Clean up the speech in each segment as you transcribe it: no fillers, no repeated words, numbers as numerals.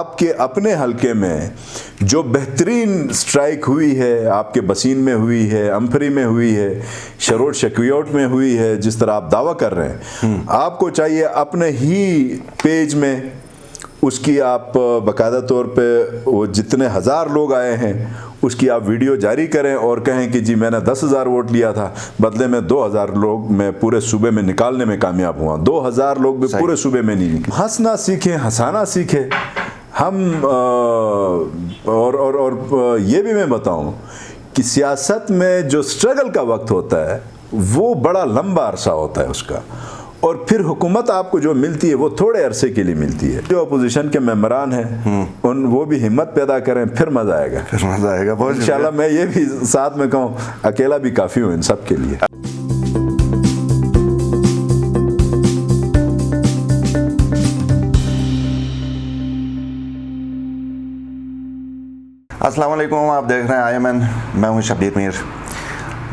آپ کے اپنے حلقے میں جو بہترین سٹرائک ہوئی ہے، آپ کے بسین میں ہوئی ہے، امپری میں ہوئی ہے، شروٹ شکویوٹ میں ہوئی ہے، جس طرح آپ دعویٰ کر رہے ہیں، آپ کو چاہیے اپنے ہی پیج میں اس کی آپ باقاعدہ طور پہ وہ جتنے ہزار لوگ آئے ہیں اس کی آپ ویڈیو جاری کریں اور کہیں کہ جی میں نے 10,000 ووٹ لیا تھا، بدلے میں 2,000 لوگ میں پورے صوبے میں نکالنے میں کامیاب ہوا، 2,000 لوگ بھی پورے صوبے میں نہیں نکلے۔ ہنسنا سیکھیں، ہنسانا سیکھیں۔ ہم اور یہ بھی میں بتاؤں کہ سیاست میں جو سٹرگل کا وقت ہوتا ہے وہ بڑا لمبا عرصہ ہوتا ہے اس کا، اور پھر حکومت آپ کو جو ملتی ہے وہ تھوڑے عرصے کے لیے ملتی ہے۔ جو اپوزیشن کے ممبران ہیں وہ بھی ہمت پیدا کریں، پھر مزہ آئے گا، پھر مزہ آئے گا۔ انشاءاللہ میں یہ بھی ساتھ میں کہوں اکیلا بھی کافی ہوں ان سب کے لیے۔ السلام علیکم، آپ دیکھ رہے ہیں IMN، میں ہوں شبیر میر۔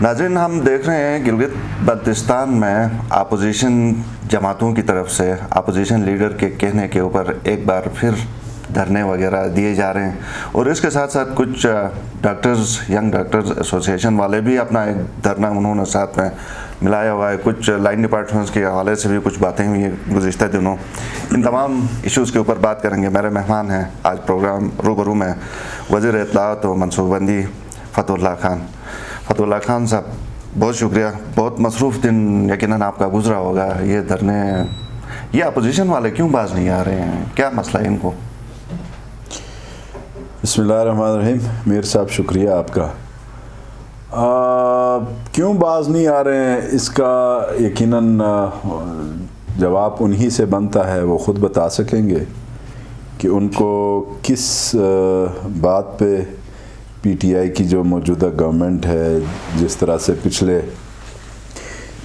ناظرین، ہم دیکھ رہے ہیں گلگت بلتستان میں اپوزیشن جماعتوں کی طرف سے اپوزیشن لیڈر کے کہنے کے اوپر ایک بار پھر دھرنے وغیرہ دیے جا رہے ہیں، اور اس کے ساتھ ساتھ کچھ ڈاکٹرز، ینگ ڈاکٹرز ایسوسیشن والے بھی اپنا ایک دھرنا انہوں نے ساتھ میں ملایا ہوا ہے۔ کچھ لائن ڈپارٹمنٹس کے حوالے سے بھی کچھ باتیں ہوئی ہیں گزشتہ دنوں۔ ان تمام ایشوز کے اوپر بات کریں گے۔ میرے مہمان ہیں آج پروگرام روبرو میں وزیر اطلاعات و منصوبہ بندی فتح اللہ خان۔ فتح اللہ خان صاحب، بہت شکریہ۔ بہت مصروف دن یقیناً آپ کا گزرا ہوگا۔ یہ دھرنے، یہ اپوزیشن والے کیوں باز نہیں آ رہے ہیں؟ کیا مسئلہ ہے ان کو؟ بسم اللہ الرحمن الرحیم۔ میر صاحب شکریہ آپ کا۔ کیوں باز نہیں آ رہے ہیں اس کا یقیناً جواب انہی سے بنتا ہے، وہ خود بتا سکیں گے کہ ان کو کس بات پہ PTI کی جو موجودہ گورنمنٹ ہے، جس طرح سے پچھلے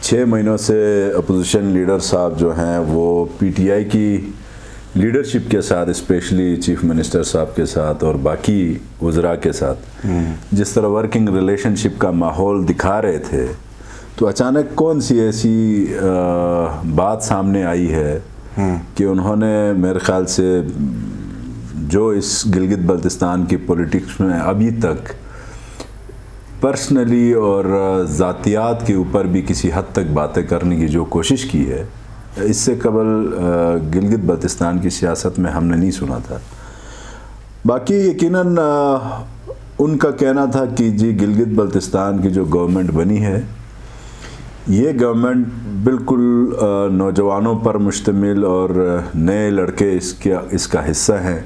6 مہینوں سے اپوزیشن لیڈر صاحب جو ہیں وہ PTI کی لیڈرشپ کے ساتھ، اسپیشلی چیف منسٹر صاحب کے ساتھ اور باقی وزراء کے ساتھ جس طرح ورکنگ ریلیشن شپ کا ماحول دکھا رہے تھے، تو اچانک کون سی ایسی بات سامنے آئی ہے کہ انہوں نے میرے خیال سے جو اس گلگت بلتستان کی پولیٹکس میں ابھی تک پرسنلی اور ذاتیات کے اوپر بھی کسی حد تک باتیں کرنے کی جو کوشش کی ہے، اس سے قبل گلگت بلتستان کی سیاست میں ہم نے نہیں سنا تھا۔ باقی یقیناً ان کا کہنا تھا کہ جی گلگت بلتستان کی جو گورنمنٹ بنی ہے، یہ گورنمنٹ بالکل نوجوانوں پر مشتمل اور نئے لڑکے اس کا حصہ ہیں۔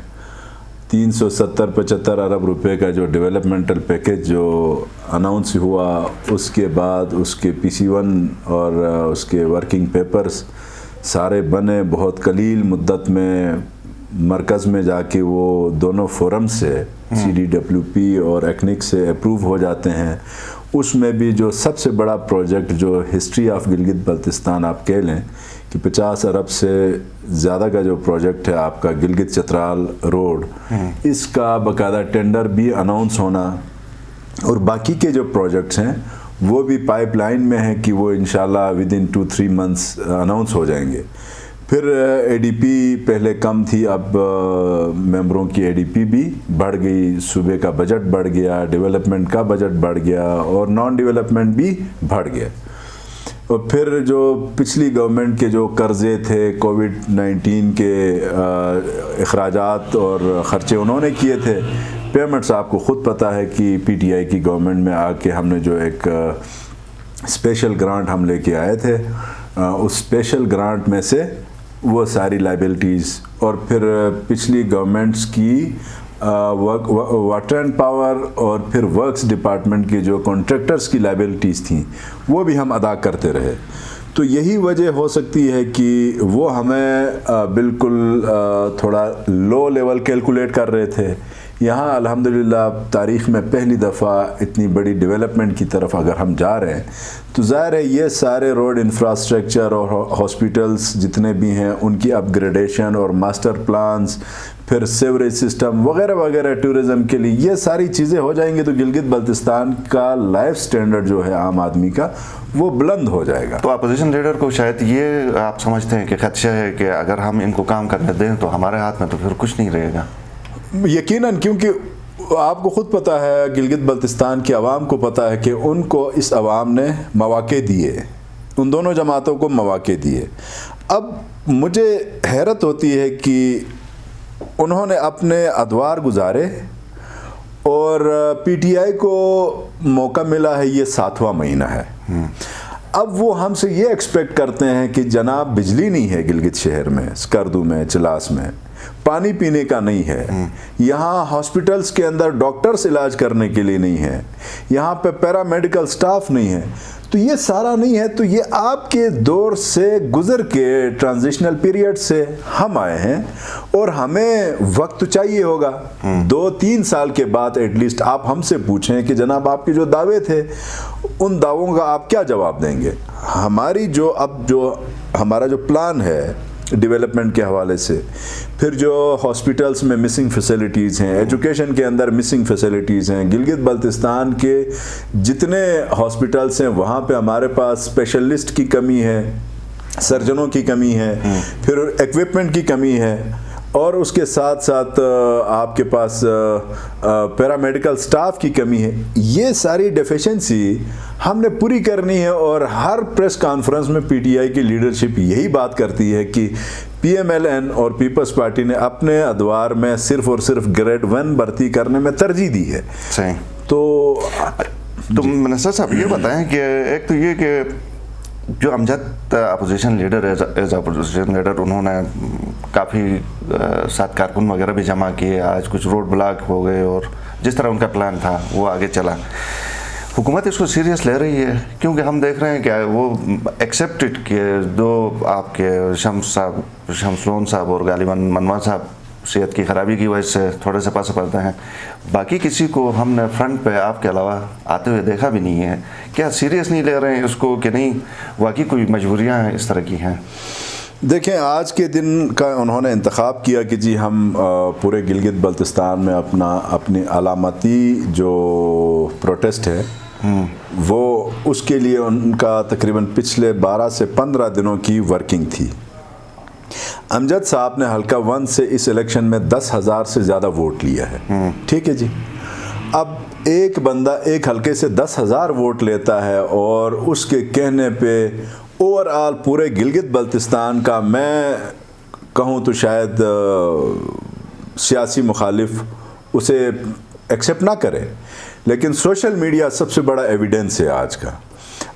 370-75 ارب روپے کا جو ڈیولپمنٹل پیکج جو اناؤنس ہوا، اس کے بعد اس کے PC1 اور اس کے ورکنگ پیپرز سارے بنے، بہت قلیل مدت میں مرکز میں جا کے وہ دونوں فورم سے CDWP اور ایکنک سے اپروو ہو جاتے ہیں۔ اس میں بھی جو سب سے بڑا پروجیکٹ جو ہسٹری آف گلگت بلتستان آپ کہہ لیں کہ 50 ارب سے زیادہ کا جو پروجیکٹ ہے آپ کا گلگت چترال روڈ، اس کا باقاعدہ ٹینڈر بھی اناؤنس ہونا، اور باقی کے جو پروجیکٹس ہیں وہ بھی پائپ لائن میں ہیں کہ وہ انشاءاللہ ودن 2-3 منتھس اناؤنس ہو جائیں گے۔ پھر ADP پہلے کم تھی، اب ممبروں کی ADP بھی بڑھ گئی، صوبے کا بجٹ بڑھ گیا، ڈیولپمنٹ کا بجٹ بڑھ گیا اور نان ڈیولپمنٹ بھی بڑھ گیا۔ اور پھر جو پچھلی گورنمنٹ کے جو قرضے تھے، کووڈ-19 کے اخراجات اور خرچے انہوں نے کیے تھے، پیمنٹس آپ کو خود پتہ ہے کہ PTI کی گورنمنٹ میں آ کے ہم نے جو ایک اسپیشل گرانٹ ہم لے کے آئے تھے، اس اسپیشل گرانٹ میں سے وہ ساری لائبلٹیز، اور پھر پچھلی گورنمنٹس کی واٹر اینڈ پاور اور پھر ورکس ڈپارٹمنٹ کے جو کانٹریکٹرز کی لائبلٹیز تھیں وہ بھی ہم ادا کرتے رہے۔ تو یہی وجہ ہو سکتی ہے کہ وہ ہمیں بالکل تھوڑا لو لیول کیلکولیٹ کر رہے تھے۔ یہاں الحمدللہ تاریخ میں پہلی دفعہ اتنی بڑی ڈیولپمنٹ کی طرف اگر ہم جا رہے ہیں تو ظاہر ہے یہ سارے روڈ انفراسٹرکچر اور ہاسپٹلس جتنے بھی ہیں ان کی اپ گریڈیشن اور ماسٹر پلانز، پھر سیوریج سسٹم وغیرہ وغیرہ، ٹورزم کے لیے یہ ساری چیزیں ہو جائیں گی تو گلگت بلتستان کا لائف سٹینڈرڈ جو ہے عام آدمی کا وہ بلند ہو جائے گا۔ تو اپوزیشن لیڈر کو شاید یہ آپ سمجھتے ہیں کہ خدشہ ہے کہ اگر ہم ان کو کام کرنے دیں تو ہمارے ہاتھ میں تو پھر کچھ نہیں رہے گا؟ یقیناً، کیونکہ آپ کو خود پتہ ہے، گلگت بلتستان کی عوام کو پتہ ہے کہ ان کو اس عوام نے مواقع دیے، ان دونوں جماعتوں کو مواقع دیے. اب مجھے حیرت ہوتی ہے کہ انہوں نے اپنے ادوار گزارے اور پی ٹی آئی کو موقع ملا ہے، یہ 7واں مہینہ ہے. اب وہ ہم سے یہ ایکسپیکٹ کرتے ہیں کہ جناب بجلی نہیں ہے گلگت شہر میں، اسکردو میں، چلاس میں، پانی پینے کا نہیں ہے، یہاں ہاسپٹلس کے اندر ڈاکٹرز علاج کرنے کے لیے نہیں ہے، یہاں پہ پیرا میڈیکل سٹاف نہیں ہے. تو یہ سارا نہیں ہے. تو یہ آپ کے دور سے گزر کے ٹرانزیشنل پیریڈ سے ہم آئے ہیں اور ہمیں وقت چاہیے ہوگا. 2-3 سال کے بعد ایٹ لیسٹ آپ ہم سے پوچھیں کہ جناب آپ کے جو دعوے تھے ان دعووں کا آپ کیا جواب دیں گے. ہماری ہمارا جو پلان ہے ڈیولپمنٹ کے حوالے سے، پھر جو ہاسپٹلس میں مسنگ فیسلٹیز ہیں، ایجوکیشن کے اندر مسنگ فیسلٹیز ہیں، گلگت بلتستان کے جتنے ہاسپٹلس ہیں وہاں پہ ہمارے پاس اسپیشلسٹ کی کمی ہے، سرجنوں کی کمی ہے، پھر ایکوپمنٹ کی کمی ہے، اور اس کے ساتھ ساتھ آپ کے پاس پیرامیڈیکل سٹاف کی کمی ہے. یہ ساری ڈیفیشنسی ہم نے پوری کرنی ہے. اور ہر پریس کانفرنس میں پی ٹی آئی کی لیڈرشپ یہی بات کرتی ہے کہ پی ایم ایل این اور پیپلز پارٹی نے اپنے ادوار میں صرف اور صرف گریڈ 1 بھرتی کرنے میں ترجیح دی ہے. صحیح. تو منسٹر صاحب یہ بتائیں کہ ایک تو یہ کہ جو Amjad opposition leader as opposition leader, انہوں نے کافی 7 کارکن وغیرہ بھی جمع کیے، آج کچھ روڈ بلاک ہو گئے، اور جس طرح ان کا پلان تھا وہ آگے چلا. حکومت اس کو سیریس لے رہی ہے کیونکہ ہم دیکھ رہے ہیں کہ وہ ایکسیپٹڈ کہ جو آپ کے شمس لون صاحب اور غالباً منوا صاحب صحت کی خرابی کی وجہ سے تھوڑے سے پاس پڑتے ہیں، باقی کسی کو ہم نے فرنٹ پہ آپ کے علاوہ آتے ہوئے دیکھا بھی نہیں ہے. کیا سیریس نہیں لے رہے ہیں اس کو کہ نہیں واقعی کوئی مجبوریاں اس طرح کی ہیں؟ دیکھیں، آج کے دن کا انہوں نے انتخاب کیا کہ جی ہم پورے گلگت بلتستان میں اپنی علامتی جو پروٹیسٹ ہے وہ اس کے لیے ان کا تقریباً پچھلے 12 سے 15 دنوں کی ورکنگ تھی. امجد صاحب نے حلقہ 1 سے اس الیکشن میں 10,000 سے زیادہ ووٹ لیا ہے. ٹھیک ہے جی. اب ایک بندہ ایک حلقے سے 10,000 ووٹ لیتا ہے اور اس کے کہنے پہ اوور آل پورے گلگت بلتستان کا میں کہوں تو شاید سیاسی مخالف اسے ایکسیپٹ نہ کرے، لیکن سوشل میڈیا سب سے بڑا ایویڈنس ہے آج کا.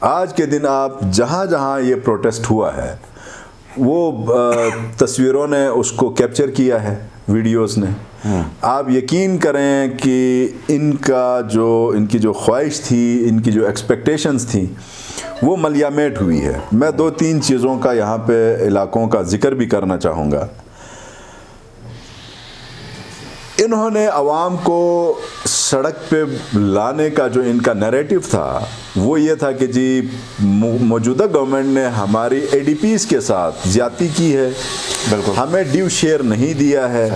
آج کے دن آپ جہاں جہاں یہ پروٹیسٹ ہوا ہے وہ تصویروں نے اس کو کیپچر کیا ہے، ویڈیوز نے. آپ یقین کریں کہ ان کی جو خواہش تھی، ان کی جو ایکسپیکٹیشنز تھیں وہ ملیامیٹ ہوئی ہے. میں 2-3 چیزوں کا یہاں پہ علاقوں کا ذکر بھی کرنا چاہوں گا. انہوں نے عوام کو سڑک پہ لانے کا جو ان کا نیریٹو تھا وہ یہ تھا کہ جی موجودہ گورنمنٹ نے ہماری اے ڈی پیز کے ساتھ زیادتی کی ہے، بالکل ہمیں ڈیو شیئر نہیں دیا ہے،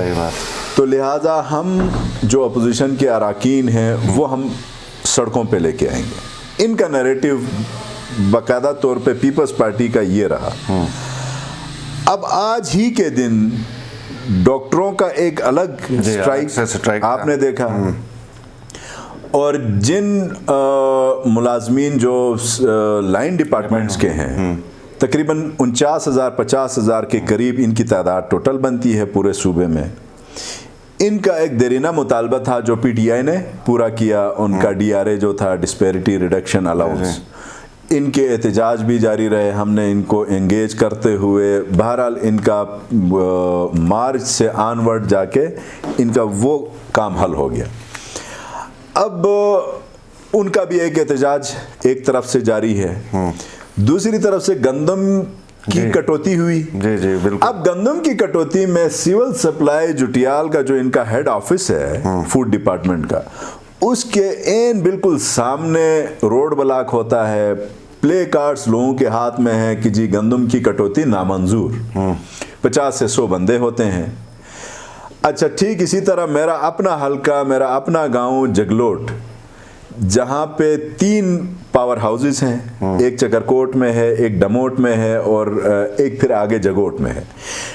تو لہٰذا ہم جو اپوزیشن کے اراکین ہیں وہ ہم سڑکوں پہ لے کے آئیں گے. ان کا نیریٹو باقاعدہ طور پہ پیپلز پارٹی کا یہ رہا. اب آج ہی کے دن ڈاکٹروں کا ایک الگ اسٹرائک آپ نے دیکھا، اور جن ملازمین جو لائن ڈپارٹمنٹس کے ہیں تقریباً 49,000-50,000 کے قریب ان کی تعداد ٹوٹل بنتی ہے پورے صوبے میں. ان کا ایک دیرینہ مطالبہ تھا جو پی ٹی آئی نے پورا کیا، ان کا ڈی آر اے جو تھا ڈسپیرٹی ریڈکشن الاؤنس. ان کے احتجاج بھی جاری رہے، ہم نے ان کو انگیج کرتے ہوئے بہرحال ان کا مارچ سے آنورڈ جا کے ان کا وہ کام حل ہو گیا. اب ان کا بھی ایک احتجاج ایک طرف سے جاری ہے، دوسری طرف سے گندم کی کٹوتی ہوئی. جی بالکل. اب گندم کی کٹوتی میں سول سپلائی جوٹیال کا جو ان کا ہیڈ آفس ہے فوڈ ڈپارٹمنٹ کا، اس کے عین بالکل سامنے روڈ بلاک ہوتا ہے، پلے کارڈز لوگوں کے ہاتھ میں ہیں کہ جی گندم کی کٹوتی نامنظور. 50 سے 100 بندے ہوتے ہیں. اچھا ٹھیک اسی طرح میرا اپنا حلقہ، میرا اپنا گاؤں جگلوٹ، جہاں پہ 3 پاور ہاؤسز ہیں, ایک چکرکوٹ میں ہے, ایک ڈموٹ میں ہے, اور ایک پھر آگے جگوٹ میں ہے.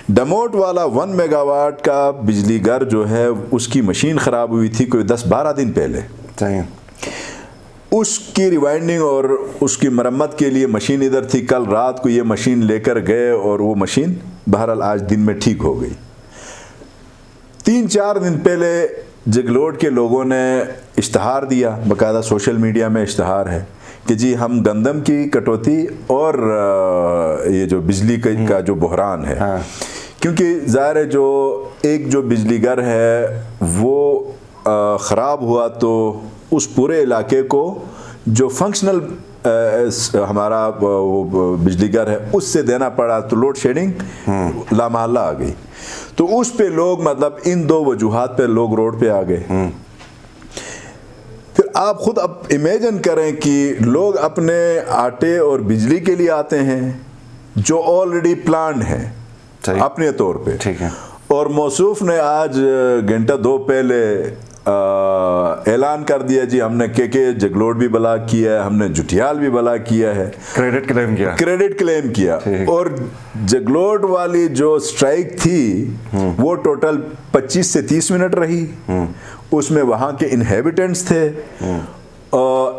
ڈموٹ والا 1 میگا واٹ کا بجلی گھر جو ہے اس کی مشین خراب ہوئی تھی کوئی 10-12 دن پہلے. اس کی ریوائنڈنگ اور اس کی مرمت کے لیے مشین ادھر تھی. کل رات کو یہ مشین لے کر گئے اور وہ مشین بہرحال آج دن میں ٹھیک ہو گئی. 3-4 دن پہلے جگلوٹ کے لوگوں نے اشتہار دیا, باقاعدہ سوشل میڈیا میں اشتہار ہے کہ جی ہم گندم کی کٹوتی اور یہ جو بجلی کا جو بحران ہے, کیونکہ ظاہر ہے جو ایک جو بجلی گھر ہے وہ خراب ہوا تو اس پورے علاقے کو جو فنکشنل ہمارا بجلی گھر ہے اس سے دینا پڑا, تو لوڈ شیڈنگ لامحالہ آ گئی. تو اس پہ لوگ مطلب ان 2 وجوہات پہ لوگ روڈ پہ آ گئے. پھر آپ خود اب امیجن کریں کہ لوگ اپنے آٹے اور بجلی کے لیے آتے ہیں جو آلریڈی پلانڈ ہے اپنے طور پہ, اور موصوف نے آج گھنٹہ 2 پہلے اعلان کر دیا جی ہم نے کے جگلوٹ بھی بلاک کیا ہے, ہم نے جٹیال بھی بلاک کیا ہے, کریڈٹ کلیم کیا. اور جگلوٹ والی جو سٹرائک تھی وہ ٹوٹل 25 سے 30 منٹ رہی. اس میں وہاں کے انہیبیٹنٹس تھے.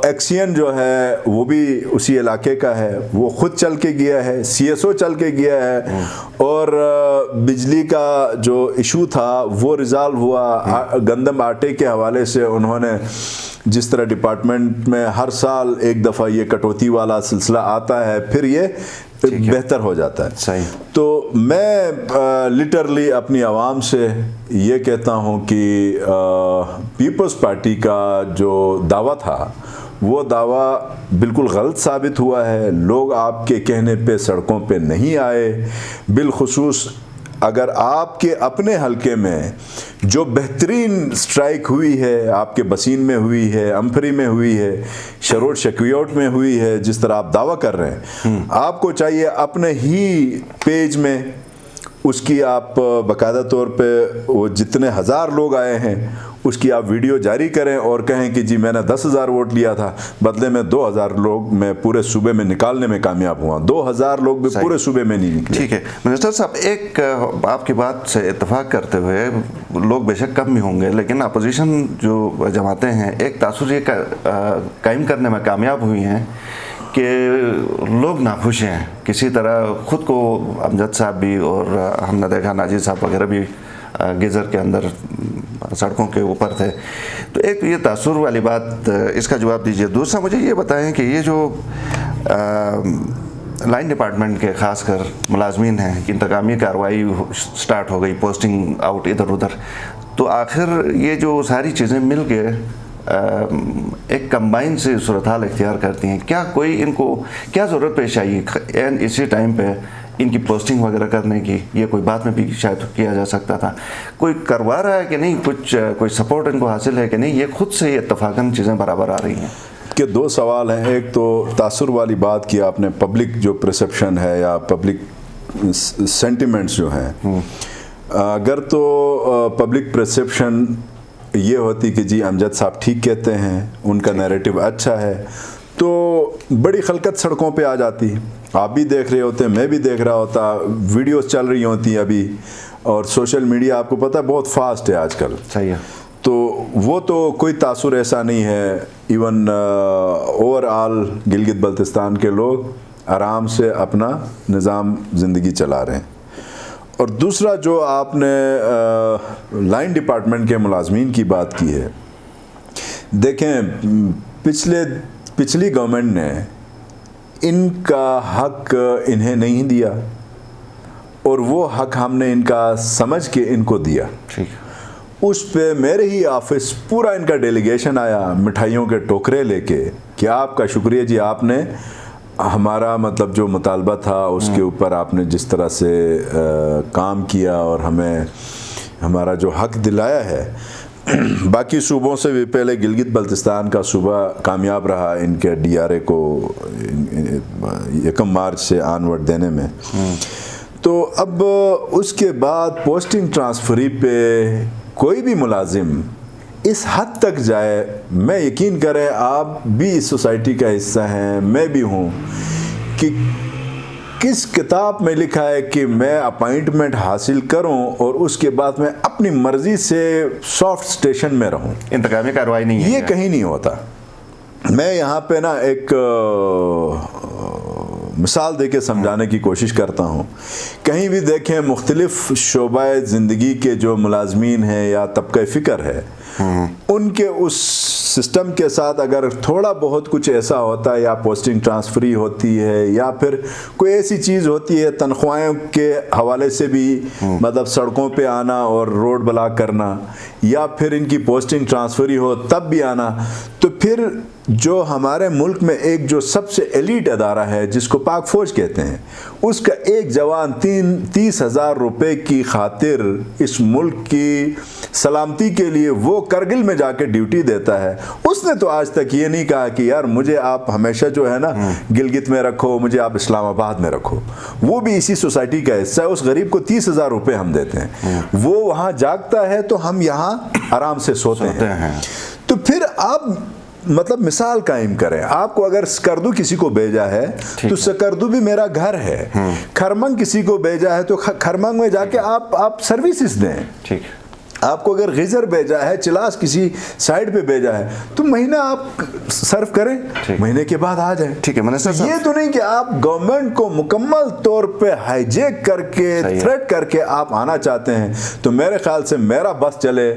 ایکسین جو ہے وہ بھی اسی علاقے کا ہے, وہ خود چل کے گیا ہے, CSO چل کے گیا ہے, اور بجلی کا جو ایشو تھا وہ ریزالو ہوا. گندم آٹے کے حوالے سے انہوں نے جس طرح ڈپارٹمنٹ میں ہر سال ایک دفعہ یہ کٹوتی والا سلسلہ آتا ہے پھر یہ بہتر ہو جاتا ہے. صحیح. تو میں لٹرلی اپنی عوام سے یہ کہتا ہوں کہ پیپلز پارٹی کا جو دعویٰ تھا وہ دعویٰ بالکل غلط ثابت ہوا ہے. لوگ آپ کے کہنے پہ سڑکوں پہ نہیں آئے, بالخصوص اگر آپ کے اپنے حلقے میں جو بہترین سٹرائک ہوئی ہے آپ کے بسین میں ہوئی ہے, امپھری میں ہوئی ہے, شروٹ شکویوٹ میں ہوئی ہے, جس طرح آپ دعویٰ کر رہے ہیں, آپ کو چاہیے اپنے ہی پیج میں اس کی آپ باقاعدہ طور پہ وہ جتنے 1000 لوگ آئے ہیں اس کی آپ ویڈیو جاری کریں اور کہیں کہ جی میں نے 10,000 ووٹ لیا تھا, بدلے میں 2,000 لوگ میں پورے صوبے میں نکالنے میں کامیاب ہوا. 2,000 لوگ بھی پورے صوبے میں نہیں نکلے. ٹھیک ہے منسٹر صاحب, ایک آپ کی بات سے اتفاق کرتے ہوئے لوگ بے شک کم بھی ہوں گے, لیکن اپوزیشن جو جماعتیں ہیں ایک تاثر یہ قائم کرنے میں کامیاب ہوئی ہیں کہ لوگ ناخوش ہیں کسی طرح. خود کو امجد صاحب بھی اور ہم نے دیکھا ناجی صاحب وغیرہ بھی گیزر کے اندر سڑکوں کے اوپر تھے. تو ایک یہ تاثر والی بات, اس کا جواب دیجئے. دوسرا مجھے یہ بتائیں کہ یہ جو لائن ڈپارٹمنٹ کے خاص کر ملازمین ہیں, انتقامی کارروائی سٹارٹ ہو گئی, پوسٹنگ آؤٹ ادھر ادھر, تو آخر یہ جو ساری چیزیں مل کے ایک کمبائن سے صورتحال اختیار کرتی ہیں, کیا کوئی ان کو کیا ضرورت پیش آئی اسی ٹائم پہ ان کی پوسٹنگ وغیرہ کرنے کی؟ یہ کوئی بات میں بھی شاید کیا جا سکتا تھا. کوئی کروا رہا ہے کہ نہیں, کوئی سپورٹ ان کو حاصل ہے کہ نہیں, یہ خود سے اتفاقاً چیزیں برابر آ رہی ہیں؟ کہ 2 سوال ہیں. ایک تو تاثر والی بات کی آپ نے, پبلک جو پرسیپشن ہے یا پبلک سینٹیمنٹس جو ہیں, اگر تو پبلک پرسیپشن یہ ہوتی کہ جی امجد صاحب ٹھیک کہتے ہیں, ان کا نیریٹو اچھا ہے, تو بڑی خلقت سڑکوں پہ آ جاتی. آپ بھی دیکھ رہے ہوتے, میں بھی دیکھ رہا ہوتا, ویڈیوز چل رہی ہوتی ابھی, اور سوشل میڈیا آپ کو پتہ ہے بہت فاسٹ ہے آج کل. صحیح ہے. تو وہ تو کوئی تاثر ایسا نہیں ہے. Even over all Gilgit Baltistan کے لوگ آرام سے اپنا نظام زندگی چلا رہے ہیں. اور دوسرا جو آپ نے لائن ڈپارٹمنٹ کے ملازمین کی بات کی ہے, دیکھیں پچھلی گورنمنٹ نے ان کا حق انہیں نہیں دیا, اور وہ حق ہم نے ان کا سمجھ کے ان کو دیا. اس پہ میرے ہی آفس پورا ان کا ڈیلیگیشن آیا مٹھائیوں کے ٹوکرے لے کے کہ آپ کا شکریہ جی, آپ نے ہمارا مطلب جو مطالبہ تھا اس کے اوپر آپ نے جس طرح سے کام کیا اور ہمیں ہمارا جو حق دلایا ہے. باقی صوبوں سے بھی پہلے گلگت بلتستان کا صوبہ کامیاب رہا ان کے DRA کو 1 مارچ سے آنورڈ دینے میں. تو اب اس کے بعد پوسٹنگ ٹرانسفری پہ کوئی بھی ملازم اس حد تک جائے. میں یقین کریں آپ بھی اس سوسائٹی کا حصہ ہیں, میں بھی ہوں, کہ کس کتاب میں لکھا ہے کہ میں اپائنٹمنٹ حاصل کروں اور اس کے بعد میں اپنی مرضی سے سافٹ اسٹیشن میں رہوں. انتقامی کارروائی نہیں ہے, یہ کہیں نہیں ہوتا. میں یہاں پہ نا ایک مثال دے کے سمجھانے کی کوشش کرتا ہوں. کہیں بھی دیکھیں مختلف شعبہ زندگی کے جو ملازمین ہیں یا طبقہ فکر ہے, ان کے اس سسٹم کے ساتھ اگر تھوڑا بہت کچھ ایسا ہوتا ہے, یا پوسٹنگ ٹرانسفری ہوتی ہے, یا پھر کوئی ایسی چیز ہوتی ہے تنخواہوں کے حوالے سے بھی, مطلب سڑکوں پہ آنا اور روڈ بلاک کرنا, یا پھر ان کی پوسٹنگ ٹرانسفری ہو تب بھی آنا, تو پھر جو ہمارے ملک میں ایک جو سب سے ایلیٹ ادارہ ہے جس کو پاک فوج کہتے ہیں, اس کا ایک جوان 30,000 روپے کی خاطر اس ملک کی سلامتی کے لیے وہ کرگل میں جا کے ڈیوٹی دیتا ہے. اس نے تو آج تک یہ نہیں کہا کہ یار مجھے آپ ہمیشہ جو ہے نا گلگت میں رکھو, مجھے آپ اسلام آباد میں رکھو. وہ بھی اسی سوسائٹی کا حصہ ہے. اس غریب کو 30,000 روپے ہم دیتے ہیں, وہ وہاں جاگتا ہے تو ہم یہاں آرام سے سوتے ہیں. تو پھر آپ مطلب مثال قائم کریں. آپ کو اگر سکردو کسی کو بھیجا ہے تو سکردو بھی میرا گھر ہے. کھرمنگ کسی کو بھیجا ہے تو کھرمنگ میں جا کے آپ سروسز دیں. ٹھیک. آپ کو اگر غیزر بھیجا ہے, چلاس کسی سائڈ پہ بھیجا ہے, تو مہینہ آپ سرو کریں, مہینے کے بعد آ جائیں. ٹھیک ہے. یہ تو نہیں کہ آپ گورنمنٹ کو مکمل طور پہ ہائی جیک کر کے تھریٹ کر کے آپ آنا چاہتے ہیں. تو میرے خیال سے میرا بس چلے,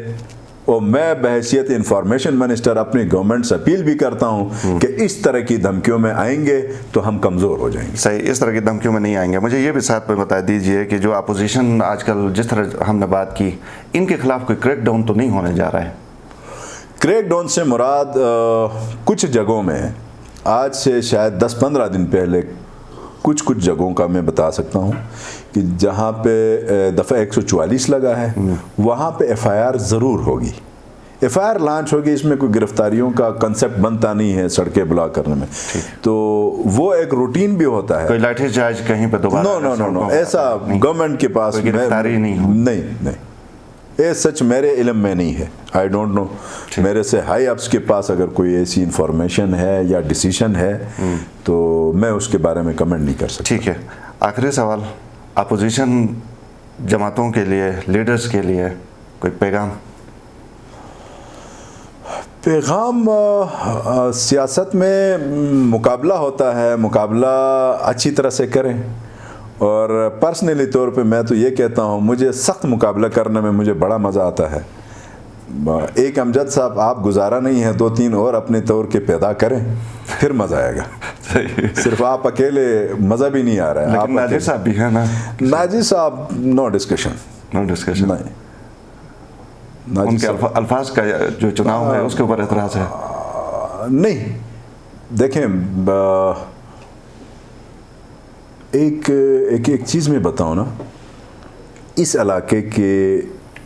اور میں بحیثیت انفارمیشن منسٹر اپنی گورنمنٹ سے اپیل بھی کرتا ہوں کہ اس طرح کی دھمکیوں میں آئیں گے تو ہم کمزور ہو جائیں گے. صحیح, اس طرح کی دھمکیوں میں نہیں آئیں گے. مجھے یہ بھی ساتھ میں بتا دیجئے کہ جو اپوزیشن آج کل جس طرح ہم نے بات کی, ان کے خلاف کوئی کریک ڈاؤن تو نہیں ہونے جا رہا ہے؟ کریک ڈاؤن سے مراد کچھ جگہوں میں آج سے شاید 10-15 دن پہلے کچھ جگہوں کا میں بتا سکتا ہوں کہ جہاں پہ دفعہ 144 لگا ہے وہاں پہ ایف آئی آر ضرور ہوگی. ایف آئی آر لانچ ہوگی. اس میں کوئی گرفتاریوں کا کنسپٹ بنتا نہیں ہے سڑکیں بلاک کرنے میں. تو وہ ایک روٹین بھی ہوتا ہے. کوئی لاٹھی چارج کہیں پہ دوبارہ نو ایسا گورنمنٹ کے پاس گرفتاری نہیں. یہ سچ میرے علم میں نہیں ہے. I don't know. میرے سے ہائی اپس کے پاس اگر کوئی ایسی انفارمیشن ہے یا ڈیسیشن ہے تو میں اس کے بارے میں کمنٹ نہیں کر سکتا. ٹھیک ہے. آخری سوال, اپوزیشن جماعتوں کے لیے, لیڈرز کے لیے کوئی پیغام؟ سیاست میں مقابلہ ہوتا ہے, مقابلہ اچھی طرح سے کریں. اور پرسنلی طور پہ میں تو یہ کہتا ہوں, مجھے سخت مقابلہ کرنے میں مجھے بڑا مزہ آتا ہے. ایک امجد صاحب آپ گزارا نہیں ہے, 2-3 اور اپنے طور کے پیدا کریں, پھر مزہ آئے گا. صرف آپ اکیلے مزہ بھی نہیں آ رہا ہے. لیکن ناجی صاحب بھی ہے نا. ناجی صاحب نو ڈسکشن. نہیں, ان کے الفاظ کا جو چناؤ ہے اس کے اوپر اعتراض ہے؟ نہیں. دیکھیں, ایک چیز میں بتاؤں نا, اس علاقے کے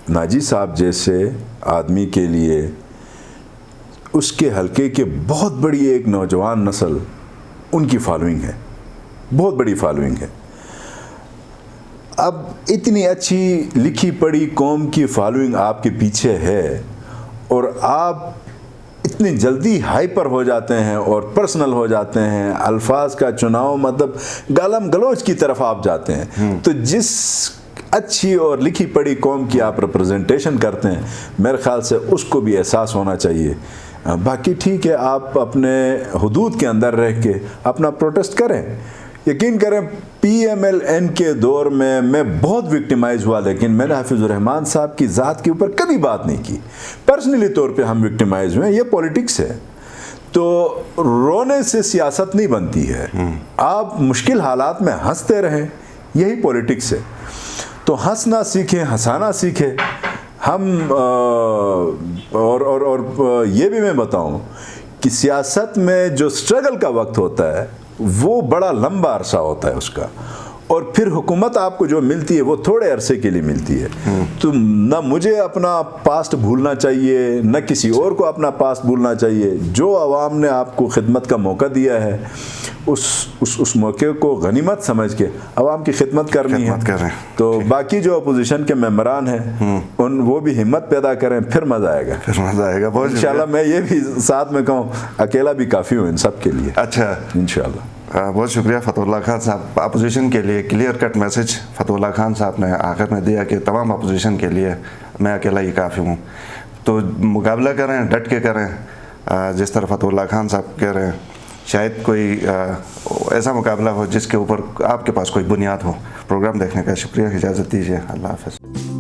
ناجی صاحب جیسے آدمی کے لیے اس کے حلقے کے بہت بڑی ایک نوجوان نسل, ان کی فالوئنگ ہے, بہت بڑی فالوئنگ ہے. اب اتنی اچھی لکھی پڑھی قوم کی فالوئنگ آپ کے پیچھے ہے, اور آپ اتنی جلدی ہائپر ہو جاتے ہیں اور پرسنل ہو جاتے ہیں, الفاظ کا چناؤ مطلب گالم گلوچ کی طرف آپ جاتے ہیں. تو جس اچھی اور لکھی پڑھی قوم کی آپ ریپرزنٹیشن کرتے ہیں, میرے خیال سے اس کو بھی احساس ہونا چاہیے. باقی ٹھیک ہے, آپ اپنے حدود کے اندر رہ کے اپنا پروٹیسٹ کریں. یقین کریں, پی ایم ایل این کے دور میں بہت وکٹیمائز ہوا, لیکن میں نے حافظ الرحمان صاحب کی ذات کے اوپر کبھی بات نہیں کی. پرسنلی طور پہ ہم وکٹیمائز ہوئے. یہ پولیٹکس ہے, تو رونے سے سیاست نہیں بنتی ہے. آپ مشکل حالات میں ہنستے رہیں, یہی پولیٹکس ہے. تو ہنسنا سیکھیں, ہنسانا سیکھیں ہم. اور یہ بھی میں بتاؤں کہ سیاست میں جو سٹرگل کا وقت ہوتا ہے وہ بڑا لمبا عرصہ ہوتا ہے اس کا, اور پھر حکومت آپ کو جو ملتی ہے وہ تھوڑے عرصے کے لیے ملتی ہے. تو نہ مجھے اپنا پاسٹ بھولنا چاہیے نہ کسی اور کو اپنا پاسٹ بھولنا چاہیے. جو عوام نے آپ کو خدمت کا موقع دیا ہے اس موقع کو غنیمت سمجھ کے عوام کی خدمت کرنی ہے. تو باقی جو اپوزیشن کے ممبران ہیں وہ بھی ہمت پیدا کریں, پھر مزہ آئے گا. انشاءاللہ میں یہ بھی ساتھ میں کہوں اکیلا بھی کافی ہوں ان سب کے لیے. اچھا, انشاءاللہ. بہت شکریہ فتح اللہ خان صاحب. اپوزیشن کے لیے کلیئر کٹ میسج فتح اللہ خان صاحب نے آخر میں دیا کہ تمام اپوزیشن کے لیے میں اکیلا ہی کافی ہوں. تو مقابلہ کریں, ڈٹ کے کریں, جس طرح فتح اللہ خان صاحب کہہ رہے ہیں. شاید کوئی ایسا مقابلہ ہو جس کے اوپر آپ کے پاس کوئی بنیاد ہو. پروگرام دیکھنے کا شکریہ, اجازت دیجیے. اللہ حافظ.